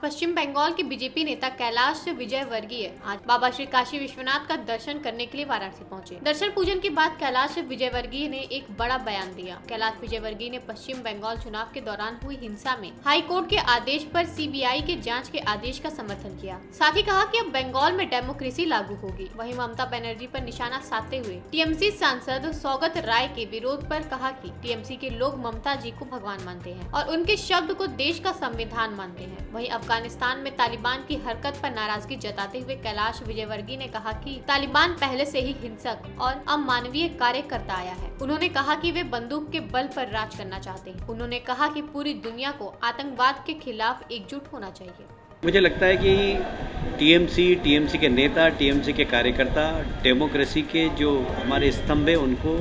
पश्चिम बंगाल के बीजेपी नेता कैलाश विजयवर्गीय आज बाबा श्री काशी विश्वनाथ का दर्शन करने के लिए वाराणसी पहुंचे। दर्शन पूजन के बाद कैलाश विजयवर्गीय ने एक बड़ा बयान दिया। कैलाश विजयवर्गीय ने पश्चिम बंगाल चुनाव के दौरान हुई हिंसा में हाई कोर्ट के आदेश पर सीबीआई के जांच के आदेश का समर्थन किया। साथ ही कहा कि अब बंगाल में डेमोक्रेसी लागू होगी। वहीं ममता बनर्जी पर निशाना साधते हुए टीएमसी सांसद सौगत राय के विरोध पर कहा कि टीएमसी के लोग ममता जी को भगवान मानते हैं और उनके शब्द को देश का संविधान मानते हैं। वहीं अफगानिस्तान में तालिबान की हरकत पर नाराजगी जताते हुए कैलाश विजयवर्गीय ने कहा कि तालिबान पहले से ही हिंसक और अमानवीय कार्य करता आया है। उन्होंने कहा कि वे बंदूक के बल पर राज करना चाहते हैं। उन्होंने कहा कि पूरी दुनिया को आतंकवाद के खिलाफ एकजुट होना चाहिए। मुझे लगता है कि टीएमसी के नेता, टीएमसी के कार्यकर्ता डेमोक्रेसी के जो हमारे स्तंभ है उनको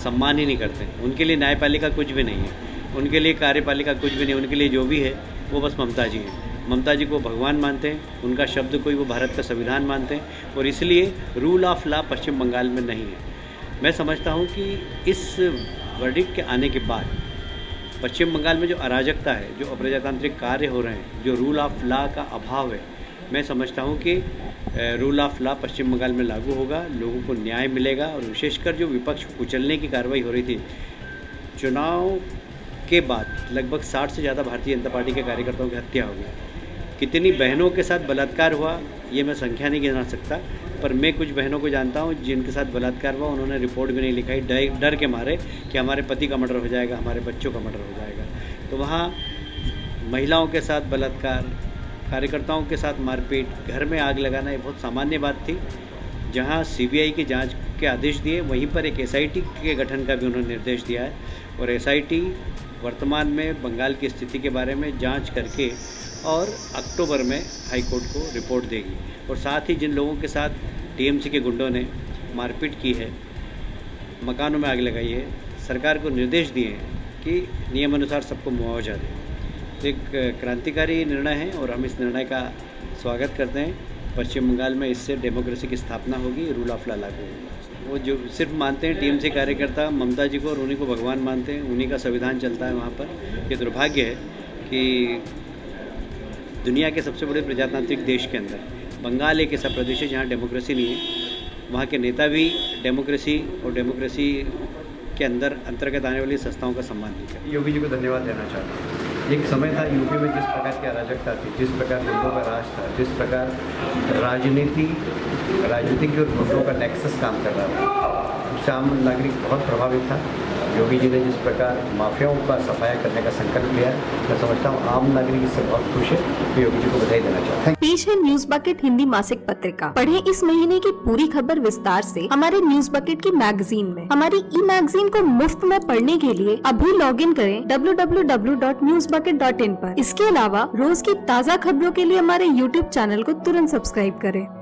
सम्मान ही नहीं करते। उनके लिए न्यायपालिका कुछ भी नहीं है, उनके लिए कार्यपालिका कुछ भी नहीं, उनके लिए जो भी है वो बस ममता जी हैं। ममता जी को भगवान मानते हैं, उनका शब्द कोई वो भारत का संविधान मानते हैं और इसलिए रूल ऑफ लॉ पश्चिम बंगाल में नहीं है। मैं समझता हूँ कि इस वर्डिक्ट के आने के बाद पश्चिम बंगाल में जो अराजकता है, जो अप्रजातांत्रिक कार्य हो रहे हैं, जो रूल ऑफ लॉ का अभाव है, मैं समझता हूँ कि रूल ऑफ लॉ पश्चिम बंगाल में लागू होगा, लोगों को न्याय मिलेगा और विशेषकर जो विपक्ष को कुचलने की कार्रवाई हो रही थी चुनाव के बाद लगभग 60 से ज़्यादा भारतीय जनता पार्टी के कार्यकर्ताओं की हत्या हो गई। कितनी बहनों के साथ बलात्कार हुआ ये मैं संख्या नहीं गिना सकता, पर मैं कुछ बहनों को जानता हूँ जिनके साथ बलात्कार हुआ, उन्होंने रिपोर्ट भी नहीं लिखाई डर के मारे कि हमारे पति का मर्डर हो जाएगा, हमारे बच्चों का मर्डर हो जाएगा। तो वहाँ महिलाओं के साथ बलात्कार, कार्यकर्ताओं के साथ मारपीट, घर में आग लगाना ये बहुत सामान्य बात थी। जहाँ सीबीआई की जांच के आदेश दिए वहीं पर एक एसआईटी के गठन का भी उन्होंने निर्देश दिया है और एसआईटी वर्तमान में बंगाल की स्थिति के बारे में जांच करके और अक्टूबर में हाई कोर्ट को रिपोर्ट देगी। और साथ ही जिन लोगों के साथ टीएमसी के गुंडों ने मारपीट की है, मकानों में आग लगाई है, सरकार को निर्देश दिए हैं कि नियमानुसार सबको मुआवजा दें। एक क्रांतिकारी निर्णय है और हम इस निर्णय का स्वागत करते हैं। पश्चिम बंगाल में इससे डेमोक्रेसी की स्थापना होगी, रूल ऑफ लॉ लागू होगा। वो जो सिर्फ मानते हैं टीएमसी कार्यकर्ता ममता जी को और उन्हीं को भगवान मानते हैं, उन्हीं का संविधान चलता है वहाँ पर। ये दुर्भाग्य है कि दुनिया के सबसे बड़े प्रजातांत्रिक देश के अंदर बंगाल एक ऐसा प्रदेश है जहाँ डेमोक्रेसी नहीं है। वहाँ के नेता भी डेमोक्रेसी और डेमोक्रेसी के अंतर्गत आने वाली संस्थाओं का सम्मान नहीं करते। योगी जी को धन्यवाद देना चाहता हूँ। एक समय था यूपी में जिस प्रकार की अराजकता थी, जिस प्रकार गुंडों का राज था, जिस प्रकार राजनीतिक और गुंडों का नेक्सस काम कर रहा था, उससे आम नागरिक बहुत प्रभावित था। योगी जी ने जिस प्रकार माफियाओं का सफाया करने का संकल्प लिया, मैं समझता हूँ आम नागरिक इससे बहुत खुश है। तो योगी जी को बधाई देना चाहता हूँ। पेश है न्यूज बकेट हिंदी मासिक पत्रिका। पढ़ें इस महीने की पूरी खबर विस्तार से हमारे न्यूज बकेट की मैगजीन में। हमारी ई मैगजीन को मुफ्त में पढ़ने के लिए अभी लॉग इन करें www.newsbucket.in पर। इसके अलावा रोज की ताज़ा खबरों के लिए हमारे YouTube चैनल को तुरंत सब्सक्राइब करें।